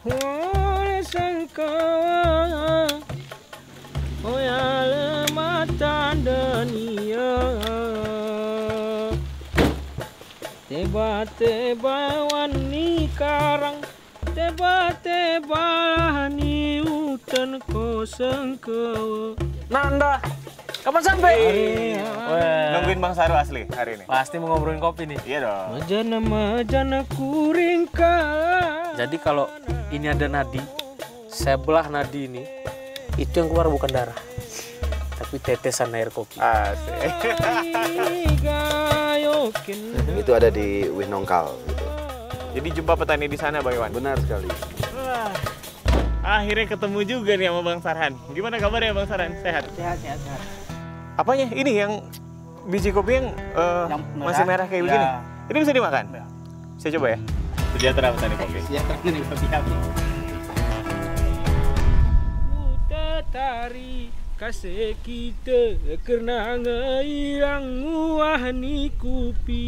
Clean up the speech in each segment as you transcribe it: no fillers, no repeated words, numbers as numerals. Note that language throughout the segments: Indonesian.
Oleh sangka oh ya lematan dunia Teba-teba wani karang Teba-teba ni hutan kosong ke Nanda, kapan sampai? Nungguin Bang Saru asli hari ini. Pasti mau ngobrolin kopi nih. Iya dong. Majana kuring kala. Jadi kalau ini ada nadi, saya belah nadi ini, itu yang keluar bukan darah, tapi tetesan air kopi. Asik. Itu ada di Winongkal gitu. Jadi jumpa petani di sana Bang Iwan. Benar sekali. Akhirnya ketemu juga nih sama Bang Sarhan. Gimana kabarnya Bang Sarhan? Sehat? Sehat. Apanya? Ini yang biji kopi yang, masih merah kayak begini? Ini bisa dimakan? Saya coba ya. Sejahtera petani kopi. Sejahtera nih kopi kami. Tari kasih kita karena ngirang wahani kopi.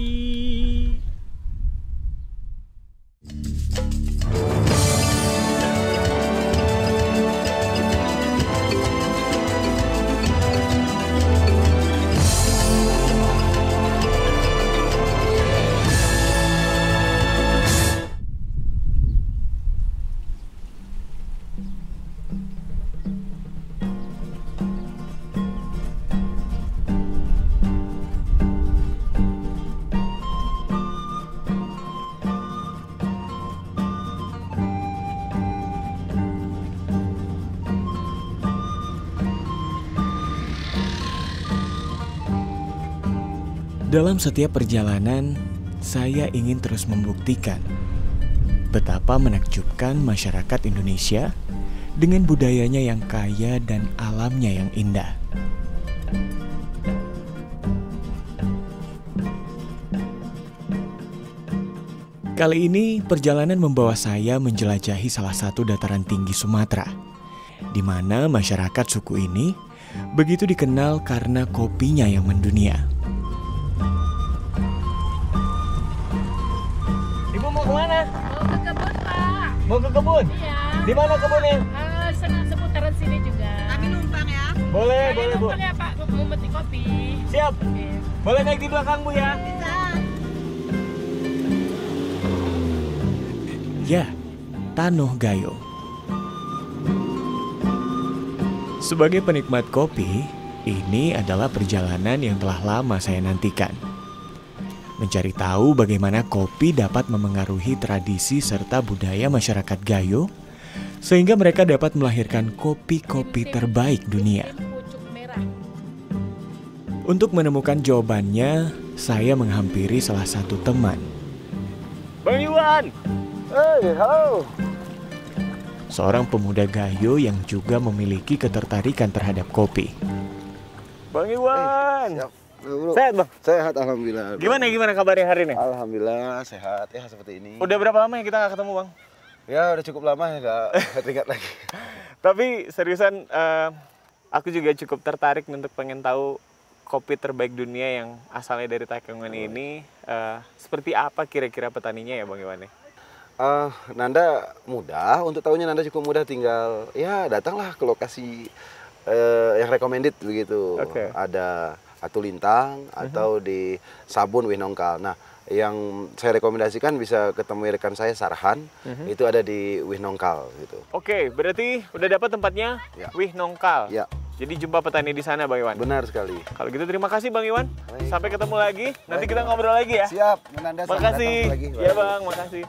Dalam setiap perjalanan, saya ingin terus membuktikan betapa menakjubkan masyarakat Indonesia dengan budayanya yang kaya dan alamnya yang indah. Kali ini perjalanan membawa saya menjelajahi salah satu dataran tinggi Sumatera, di mana masyarakat suku ini begitu dikenal karena kopinya yang mendunia. Kemana? Mau ke kebun, Pak. Mau ke kebun? Iya. Di mana kebunnya? Senang seputaran sini juga. Kami numpang ya. Boleh, Kami boleh Bu. numpang ya Pak, mau metik kopi. Siap. Oke. Boleh naik di belakang Bu ya? Bisa. Ya, Tanoh Gayo. Sebagai penikmat kopi, ini adalah perjalanan yang telah lama saya nantikan. Mencari tahu bagaimana kopi dapat memengaruhi tradisi serta budaya masyarakat Gayo, sehingga mereka dapat melahirkan kopi-kopi terbaik dunia. Untuk menemukan jawabannya, saya menghampiri salah satu teman. Bang Iwan! Hey, halo. Seorang pemuda Gayo yang juga memiliki ketertarikan terhadap kopi. Bang Iwan! Siap. Bro. Sehat Bang? Sehat, alhamdulillah. Gimana kabarnya hari ini? Alhamdulillah sehat ya seperti ini. Udah berapa lama ya kita nggak ketemu Bang? Ya udah cukup lama ya nggak teringat lagi. Tapi seriusan aku juga cukup tertarik untuk pengen tahu kopi terbaik dunia yang asalnya dari Takengon ini seperti apa kira-kira petaninya ya Bang Iwan? Nanda mudah, untuk tahunya Nanda cukup mudah, tinggal ya datanglah ke lokasi yang recommended begitu. Okay. Ada Atulintang atau di Sabun Winongkal. Nah, yang saya rekomendasikan bisa ketemu rekan saya Sarhan, itu ada di Winongkal gitu. Oke, berarti udah dapat tempatnya Ya. Winongkal. Ya. Jadi jumpa petani di sana Bang Iwan. Benar sekali. Kalau gitu terima kasih Bang Iwan. Baik. Sampai ketemu lagi. Nanti Baik, kita Bang. ngobrol lagi ya. Siap, Nanda. Selamat Makasih. datang lagi. Ya Bang, makasih.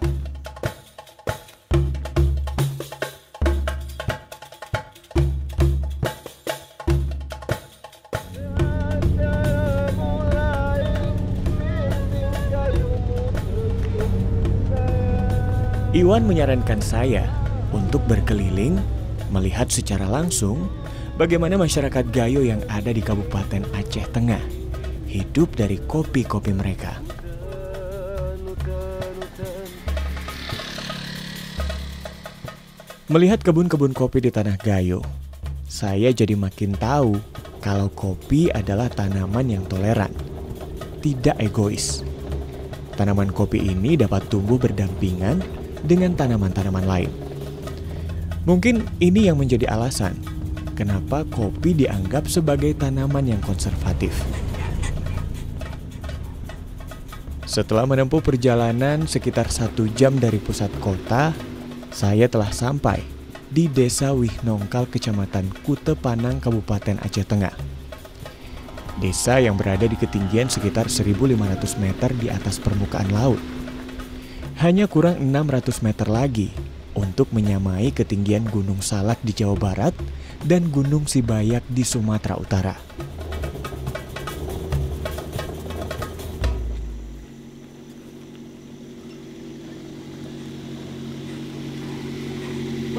Iwan menyarankan saya untuk berkeliling, melihat secara langsung bagaimana masyarakat Gayo yang ada di Kabupaten Aceh Tengah hidup dari kopi-kopi mereka. Melihat kebun-kebun kopi di tanah Gayo, saya jadi makin tahu kalau kopi adalah tanaman yang toleran, tidak egois. Tanaman kopi ini dapat tumbuh berdampingan dengan tanaman-tanaman lain. Mungkin ini yang menjadi alasan kenapa kopi dianggap sebagai tanaman yang konservatif. Setelah menempuh perjalanan sekitar 1 jam dari pusat kota, saya telah sampai di Desa Wihnongkal, Kecamatan Kute Panang, Kabupaten Aceh Tengah. Desa yang berada di ketinggian sekitar 1.500 meter di atas permukaan laut. Hanya kurang 600 meter lagi untuk menyamai ketinggian Gunung Salak di Jawa Barat dan Gunung Sibayak di Sumatera Utara.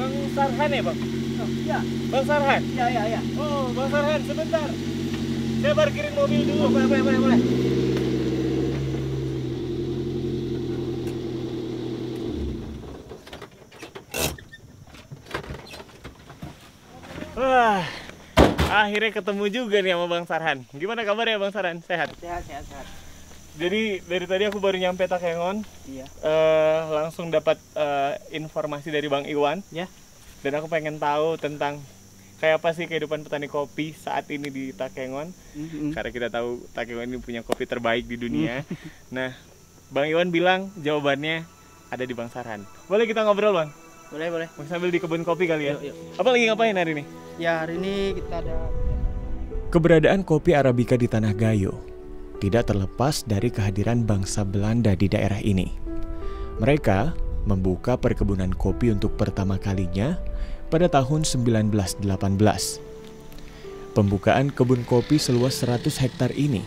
Bang Sarhan ya, Bang? Oh, iya. Bang Sarhan? Iya. Oh, Bang Sarhan, sebentar. Saya parkirin mobil dulu. Boleh. Wah, akhirnya ketemu juga nih sama Bang Sarhan. Gimana kabar ya Bang Sarhan? Sehat? Sehat. Jadi dari tadi aku baru nyampe Takengon, Iya. langsung dapat informasi dari Bang Iwan. Ya. Dan aku pengen tahu tentang kayak apa sih kehidupan petani kopi saat ini di Takengon. Karena kita tahu Takengon ini punya kopi terbaik di dunia. Nah, Bang Iwan bilang jawabannya ada di Bang Sarhan. Boleh kita ngobrol, Bang? Boleh. Mau sambil di kebun kopi kali ya? Yuk. Apa lagi ngapain hari ini? Ya, hari ini kita ada Keberadaan kopi Arabica di Tanah Gayo tidak terlepas dari kehadiran bangsa Belanda di daerah ini. Mereka membuka perkebunan kopi untuk pertama kalinya pada tahun 1918. Pembukaan kebun kopi seluas 100 hektar ini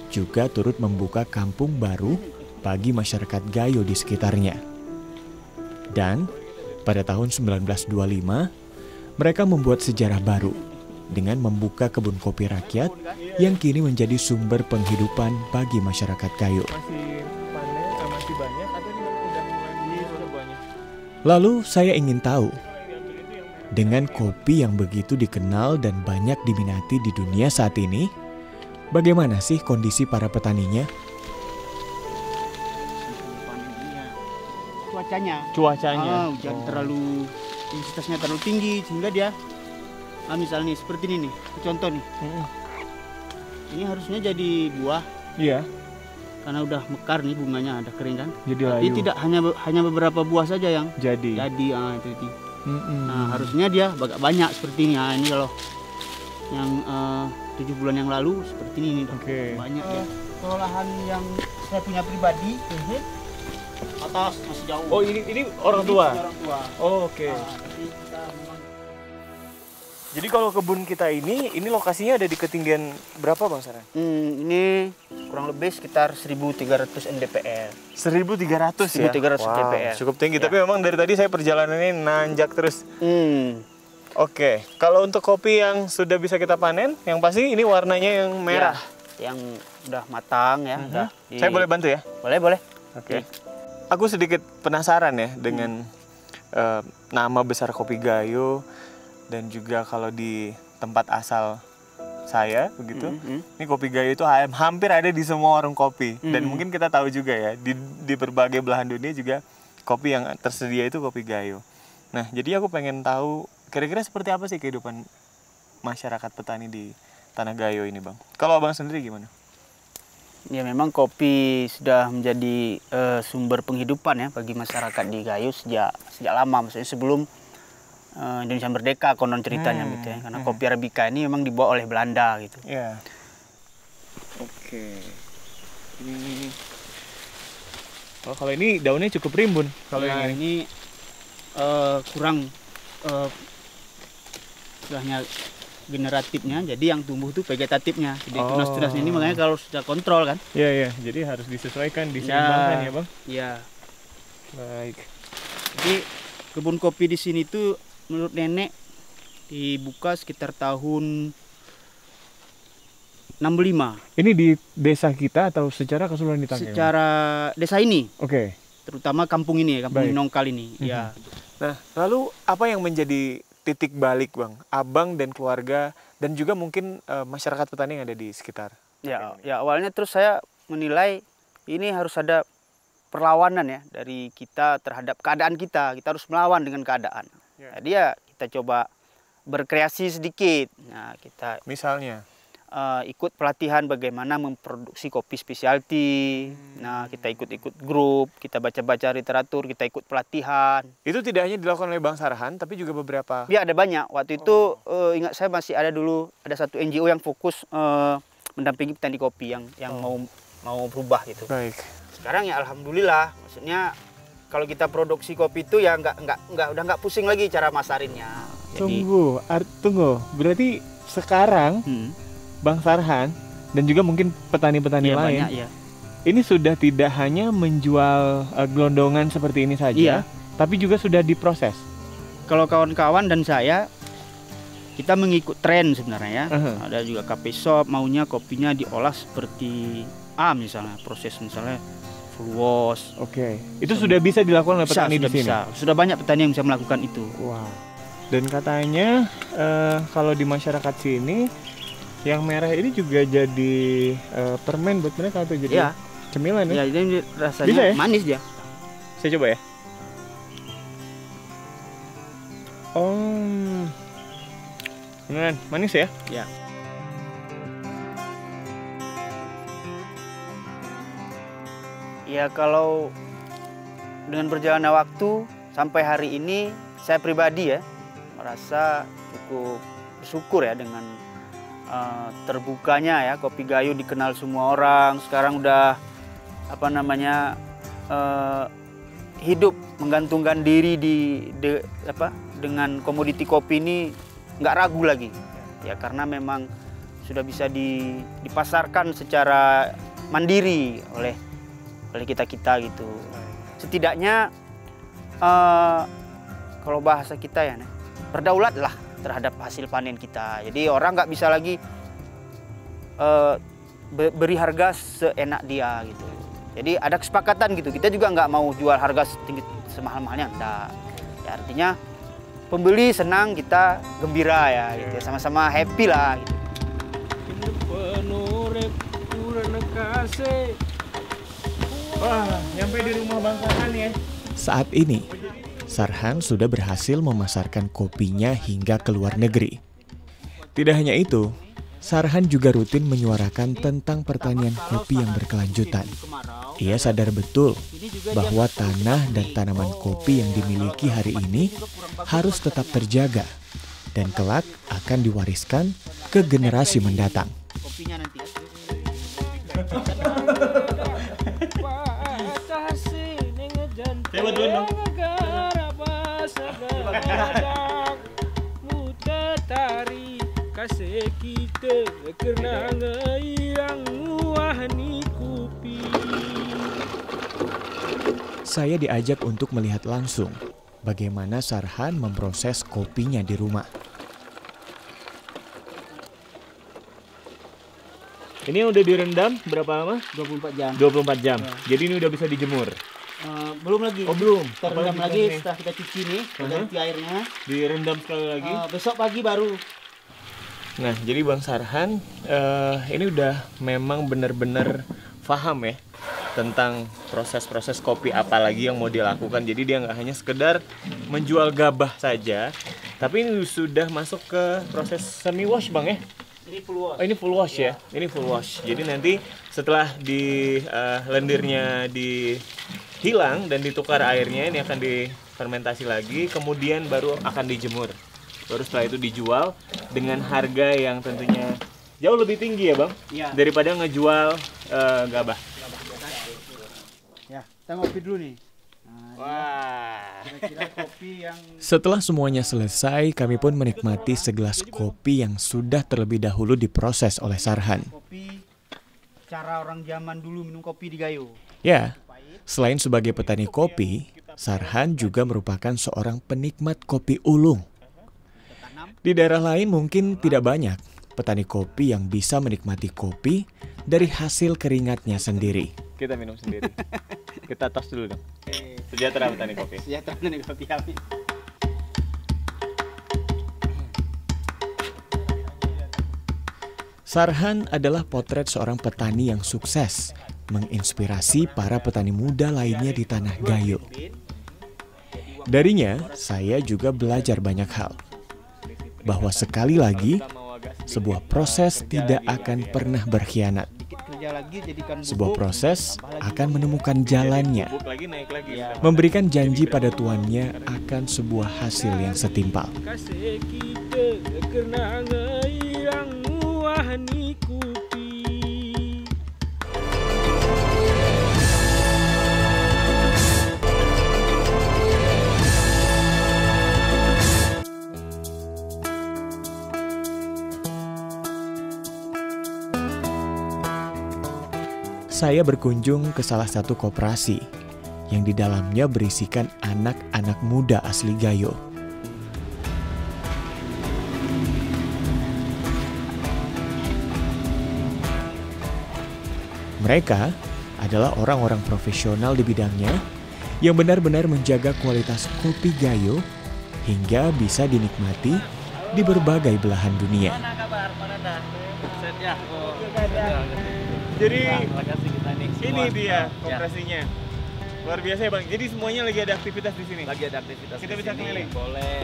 juga turut membuka kampung baru bagi masyarakat Gayo di sekitarnya. Dan pada tahun 1925, mereka membuat sejarah baru dengan membuka kebun kopi rakyat yang kini menjadi sumber penghidupan bagi masyarakat Gayo. Masih panen, masih banyak atau ini udah mulai banyak? Lalu saya ingin tahu, dengan kopi yang begitu dikenal dan banyak diminati di dunia saat ini, bagaimana sih kondisi para petaninya? cuacanya. Hujan terlalu intensitasnya terlalu tinggi sehingga dia misalnya seperti ini nih, contoh nih. Ini harusnya jadi buah Iya. karena udah mekar nih, bunganya ada kering kan. Jadi Tapi layu. tidak hanya beberapa buah saja yang Jadi. itu. Nah, harusnya dia agak banyak seperti ini. Nah, ini kalau yang 7 bulan yang lalu seperti ini nih, Oke. banyak ya. Kalau lahan yang saya punya pribadi atas masih jauh. Oh, ini orang tua. Ini orang tua. Oh, oke. Nah, jadi kita memang Jadi kalau kebun kita ini lokasinya ada di ketinggian berapa Bang Sarhan? ini kurang lebih sekitar 1.300 mdpl. 1.300 ya? 1.300 Wow, mdpl. cukup tinggi, Ya. tapi memang dari tadi saya perjalanannya nanjak terus. Hmm. Oke, kalau untuk kopi yang sudah bisa kita panen, yang pasti ini warnanya yang merah. Ya, yang udah matang ya. Udah Saya boleh bantu ya? Boleh. Oke. Aku sedikit penasaran ya dengan nama besar kopi Gayo dan juga kalau di tempat asal saya begitu. Ini kopi Gayo itu hampir ada di semua warung kopi dan mungkin kita tahu juga ya di berbagai belahan dunia juga kopi yang tersedia itu kopi Gayo. Nah, jadi aku pengen tahu kira-kira seperti apa sih kehidupan masyarakat petani di Tanah Gayo ini, Bang. Kalau Abang sendiri gimana? Ya, memang kopi sudah menjadi sumber penghidupan ya bagi masyarakat di Gayo sejak lama, maksudnya sebelum Indonesia merdeka konon ceritanya gitu ya. Karena kopi Arabica ini memang dibawa oleh Belanda gitu. Ya. Oke. Ini kalau ini daunnya cukup rimbun. Kalau Ya, yang ini ini kurang istilahnya generatifnya, jadi yang tumbuh tuh vegetatifnya. Jadi tunas-tunas ini makanya kalau sudah kontrol kan. ya, jadi harus disesuaikan, diseimbangkan ya, Bang. Ya. Baik. Jadi kebun kopi di sini tuh menurut nenek dibuka sekitar tahun 65. Ini di desa kita atau secara keseluruhan di Takengon? Secara desa ini, Oke. terutama kampung ini ya, kampung Baik. Nongkal ini. Ya. Nah, lalu apa yang menjadi titik balik, Bang? Abang dan keluarga dan juga mungkin masyarakat petani yang ada di sekitar. Ya, awalnya terus saya menilai ini harus ada perlawanan ya dari kita terhadap keadaan kita. Kita harus melawan dengan keadaan. Jadi ya kita coba berkreasi sedikit. Nah, kita Misalnya? ikut pelatihan bagaimana memproduksi kopi specialty. Nah, kita ikut-ikut grup, kita baca-baca literatur, kita ikut pelatihan. Itu tidak hanya dilakukan oleh Bang Sarhan, tapi juga beberapa... Ya, ada banyak. Waktu itu ingat saya masih ada dulu, ada satu NGO yang fokus mendampingi petani kopi yang mau berubah gitu. Baik. Sekarang ya alhamdulillah, maksudnya kalau kita produksi kopi itu ya udah nggak pusing lagi cara masarinnya. Jadi, Tunggu. Berarti sekarang Bang Sarhan dan juga mungkin petani-petani ya lain banyak, ya. ini sudah tidak hanya menjual gelondongan seperti ini saja, Iya. tapi juga sudah diproses. Kalau kawan-kawan dan saya, kita mengikut tren sebenarnya ya. Ada juga cafe shop maunya kopinya diolah seperti misalnya proses misalnya full wash. Oke. Itu sudah bisa dilakukan oleh petani di sini. Sudah banyak petani yang bisa melakukan itu. Wow. Dan katanya kalau di masyarakat sini yang merah ini juga jadi permen buat mereka atau jadi Iya. cemilan ya? Ya, ini rasanya Bisa ya? manis dia. Saya coba ya. Oh, beneran manis ya? Ya. Ya, kalau dengan berjalannya waktu sampai hari ini saya pribadi ya merasa cukup bersyukur ya dengan terbukanya ya kopi Gayo dikenal semua orang. Sekarang udah hidup menggantungkan diri dengan komoditi kopi ini nggak ragu lagi ya, karena memang sudah bisa dipasarkan secara mandiri oleh kita gitu. Setidaknya kalau bahasa kita ya berdaulatlah terhadap hasil panen kita. Jadi orang nggak bisa lagi beri harga seenak dia gitu. Jadi ada kesepakatan gitu. Kita juga nggak mau jual harga setinggi semahal-mahalnya, enggak. Ya, artinya pembeli senang, kita gembira ya gitu. Sama-sama happy lah gitu. Wah, nyampe di rumah Bang Sarhan ya. Saat ini, Sarhan sudah berhasil memasarkan kopinya hingga ke luar negeri. Tidak hanya itu, Sarhan juga rutin menyuarakan tentang pertanian kopi yang berkelanjutan. Ia sadar betul bahwa tanah dan tanaman kopi yang dimiliki hari ini harus tetap terjaga dan kelak akan diwariskan ke generasi mendatang. Kopinya nanti. Saya bantuin dong. Saya diajak untuk melihat langsung bagaimana Sarhan memproses kopinya di rumah. Ini udah direndam berapa lama? 24 jam. 24 jam. Ya. Jadi ini udah bisa dijemur. Belum lagi. Oh, belum. Kita rendam Apalagi lagi ini? setelah kita cuci nih, ganti airnya. Direndam sekali lagi. Besok pagi baru. Nah, jadi Bang Sarhan ini udah memang benar-benar paham ya tentang proses-proses kopi apalagi yang mau dilakukan. Jadi dia nggak hanya sekedar menjual gabah saja, tapi ini sudah masuk ke proses semi wash Bang ya. Ini full wash. Oh, ini full wash ya. Ini full wash. Jadi nanti setelah di lendirnya dihilang dan ditukar airnya, ini akan difermentasi lagi, kemudian baru akan dijemur. Baru setelah itu dijual dengan harga yang tentunya jauh lebih tinggi ya Bang, Iya. daripada ngejual gabah. Ya, kita ngopi dulu nih. Wah. Kira-kira kopi yang Setelah semuanya selesai, kami pun menikmati segelas kopi yang sudah terlebih dahulu diproses oleh Sarhan. kopi cara orang zaman dulu minum kopi di Gayo. Ya, selain sebagai petani kopi, Sarhan juga merupakan seorang penikmat kopi ulung. Di daerah lain mungkin tidak banyak petani kopi yang bisa menikmati kopi dari hasil keringatnya sendiri. Kita minum sendiri. Kita tos dulu dong. Sejahtera petani kopi. Sejahtera nih kopi kami. Sarhan adalah potret seorang petani yang sukses, menginspirasi para petani muda lainnya di tanah Gayo. Darinya, saya juga belajar banyak hal. Bahwa sekali lagi, sebuah proses tidak akan pernah berkhianat. Sebuah proses akan menemukan jalannya, memberikan janji pada tuannya akan sebuah hasil yang setimpal. Saya berkunjung ke salah satu koperasi yang di dalamnya berisikan anak-anak muda asli Gayo. Mereka adalah orang-orang profesional di bidangnya yang benar-benar menjaga kualitas kopi Gayo hingga bisa dinikmati di berbagai belahan dunia. Jadi ini dia koperasinya. Luar biasa ya Bang. Jadi semuanya lagi ada aktivitas di sini. Lagi ada aktivitas. Kita di bisa sini. keliling. Boleh.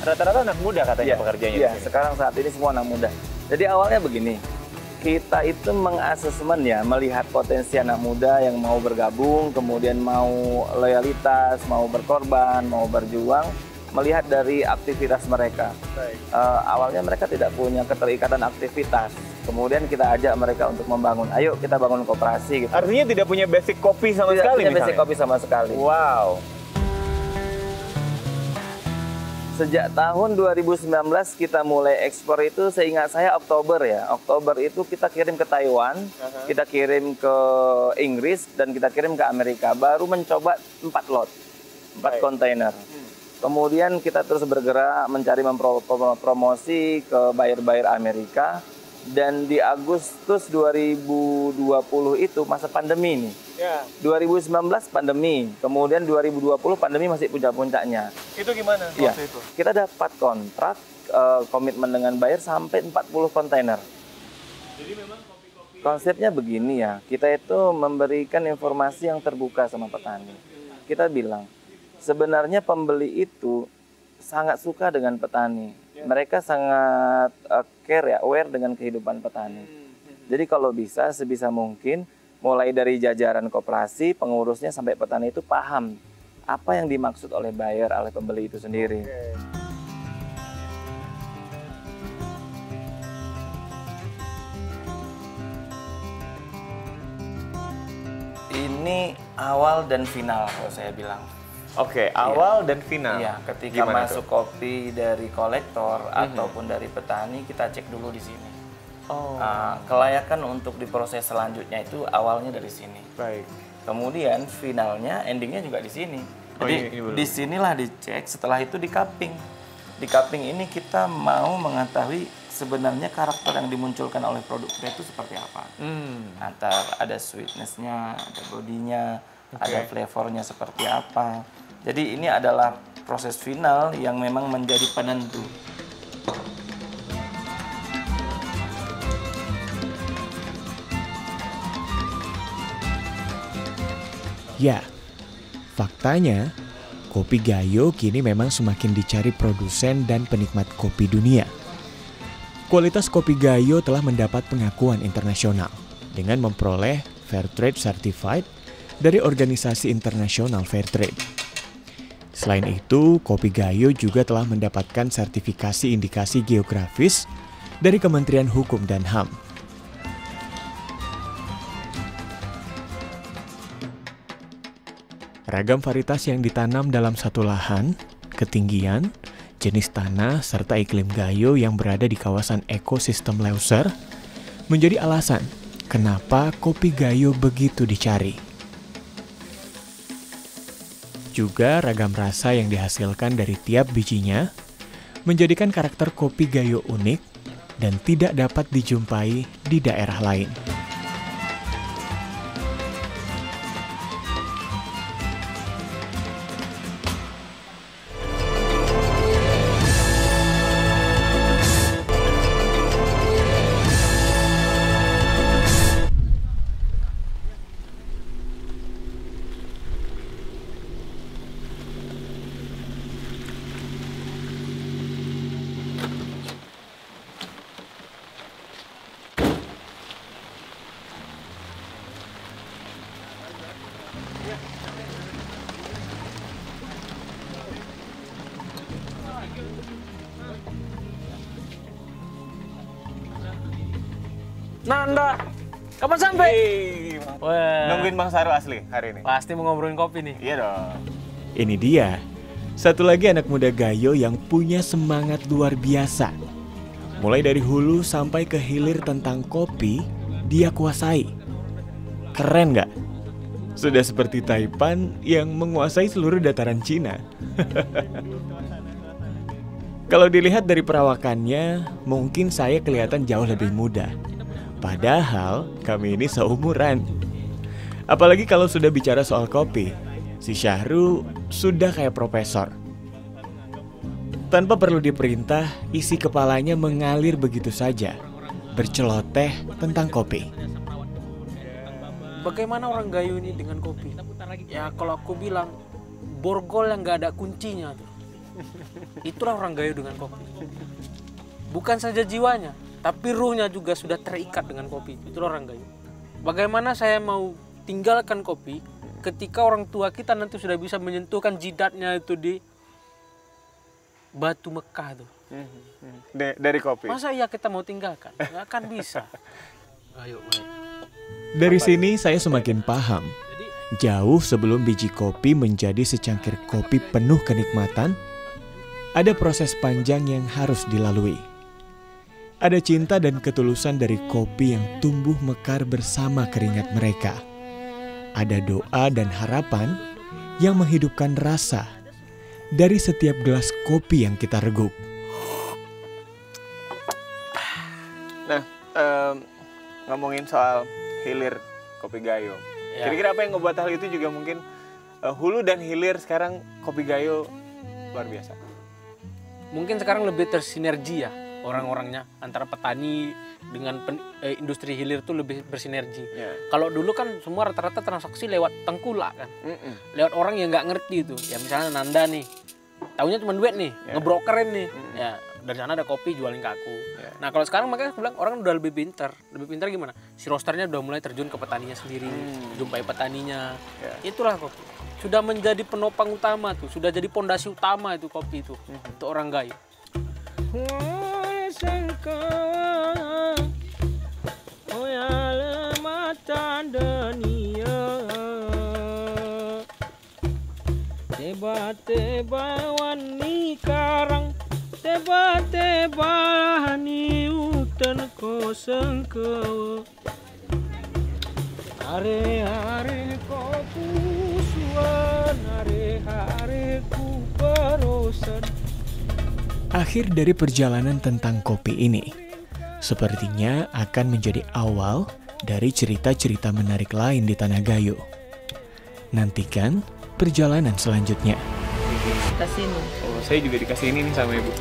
Rata-rata anak muda katanya pekerjanya. Iya, sekarang saat ini semua anak muda. Jadi awalnya begini, kita itu mengasesmen ya, melihat potensi anak muda yang mau bergabung, kemudian mau loyalitas, mau berkorban, mau berjuang, melihat dari aktivitas mereka. Awalnya mereka tidak punya keterikatan aktivitas, kemudian kita ajak mereka untuk membangun. Ayo kita bangun koperasi. Gitu. Artinya tidak punya basic kopi sama Tidak sekali punya misalnya? basic kopi sama sekali. Wow. Sejak tahun 2019 kita mulai ekspor itu, seingat saya Oktober ya. Oktober itu kita kirim ke Taiwan, kita kirim ke Inggris, dan kita kirim ke Amerika. Baru mencoba 4 lot, 4 kontainer. Kemudian kita terus bergerak mencari mempromosi ke buyer-buyer Amerika. Dan di Agustus 2020 itu masa pandemi nih. Ya. 2019 pandemi, kemudian 2020 pandemi masih puncak-puncaknya. Itu gimana Iya, waktu itu? kita dapat kontrak komitmen dengan buyer sampai 40 kontainer. Jadi memang Konsepnya begini ya, kita itu memberikan informasi yang terbuka sama petani. Kita bilang, sebenarnya pembeli itu sangat suka dengan petani. Mereka sangat care ya, aware dengan kehidupan petani. Jadi kalau bisa, sebisa mungkin, mulai dari jajaran koperasi, pengurusnya sampai petani itu paham apa yang dimaksud oleh buyer, oleh pembeli itu sendiri. Ini awal dan final kalau saya bilang. Oke, awal dan final. Iya, ketika Gimana masuk tuh? kopi dari kolektor ataupun dari petani, kita cek dulu di sini. Oh, Kelayakan untuk diproses selanjutnya itu awalnya dari sini. baik. Kemudian finalnya, endingnya juga di sini. Oh, Jadi ini belum. disinilah dicek, setelah itu di cupping. Di cupping ini kita mau mengetahui sebenarnya karakter yang dimunculkan oleh produk kita itu seperti apa. Antara ada sweetness-nya, ada bodinya, ada flavornya seperti apa. Jadi ini adalah proses final yang memang menjadi penentu. Ya, faktanya kopi Gayo kini memang semakin dicari produsen dan penikmat kopi dunia. Kualitas kopi Gayo telah mendapat pengakuan internasional dengan memperoleh Fairtrade Certified dari organisasi internasional Fairtrade. Selain itu, kopi Gayo juga telah mendapatkan sertifikasi indikasi geografis dari Kementerian Hukum dan HAM. Ragam varietas yang ditanam dalam satu lahan, ketinggian, jenis tanah, serta iklim Gayo yang berada di kawasan ekosistem Leuser menjadi alasan kenapa kopi Gayo begitu dicari. Juga ragam rasa yang dihasilkan dari tiap bijinya menjadikan karakter kopi Gayo unik dan tidak dapat dijumpai di daerah lain. Nanda, kapan sampai? Wah, Nungguin Bang Saru asli hari ini. pasti mau ngobrolin kopi nih. Iya dong. Ini dia, satu lagi anak muda Gayo yang punya semangat luar biasa. Mulai dari hulu sampai ke hilir tentang kopi, dia kuasai. Keren nggak? Sudah seperti Taipan yang menguasai seluruh dataran Cina. Kalau dilihat dari perawakannya, mungkin saya kelihatan jauh lebih muda. Padahal kami ini seumuran. Apalagi kalau sudah bicara soal kopi, si Syahru sudah kayak profesor. Tanpa perlu diperintah, isi kepalanya mengalir begitu saja, berceloteh tentang kopi. Bagaimana orang Gayo ini dengan kopi? Ya kalau aku bilang, borgol yang nggak ada kuncinya tuh. Itulah orang Gayo dengan kopi. Bukan saja jiwanya, tapi ruhnya juga sudah terikat dengan kopi. Itulah orang Gayo. Bagaimana saya mau tinggalkan kopi ketika orang tua kita nanti sudah bisa menyentuhkan jidatnya itu di batu Mekah tuh. Dari kopi. Masa iya kita mau tinggalkan? Nggak akan bisa. Ayo, Dari sini saya semakin paham. Jauh sebelum biji kopi menjadi secangkir kopi penuh kenikmatan, ada proses panjang yang harus dilalui. Ada cinta dan ketulusan dari kopi yang tumbuh mekar bersama keringat mereka. Ada doa dan harapan yang menghidupkan rasa dari setiap gelas kopi yang kita reguk. Nah, ngomongin soal hilir kopi Gayo. Ya. Kira-kira apa yang ngebuat hal itu juga mungkin hulu dan hilir sekarang kopi Gayo luar biasa. Mungkin sekarang lebih tersinergi ya orang-orangnya, antara petani dengan industri hilir itu lebih bersinergi. Ya. Kalau dulu kan semua rata-rata transaksi lewat tengkulak kan, lewat orang yang nggak ngerti itu. Ya misalnya Nanda nih, taunya cuma duit nih, ngebrokerin nih. Ya dari sana ada kopi jualin ke aku. Ya. Nah kalau sekarang makanya aku bilang orang udah lebih pintar gimana? Si rosternya udah mulai terjun ke petaninya sendiri, jumpai petaninya. Ya. Itulah kopi. Sudah menjadi penopang utama tuh, sudah jadi pondasi utama itu kopi itu untuk orang Gayo. Teba-teba wani karang, teba-teba hani utan ko sengkewa. Are-are ko pusuan, are-are ku perosan. Akhir dari perjalanan tentang kopi ini sepertinya akan menjadi awal dari cerita-cerita menarik lain di Tanah Gayo. Nantikan perjalanan selanjutnya. Ke sini. Oh, saya juga dikasih ini nih sama ibu.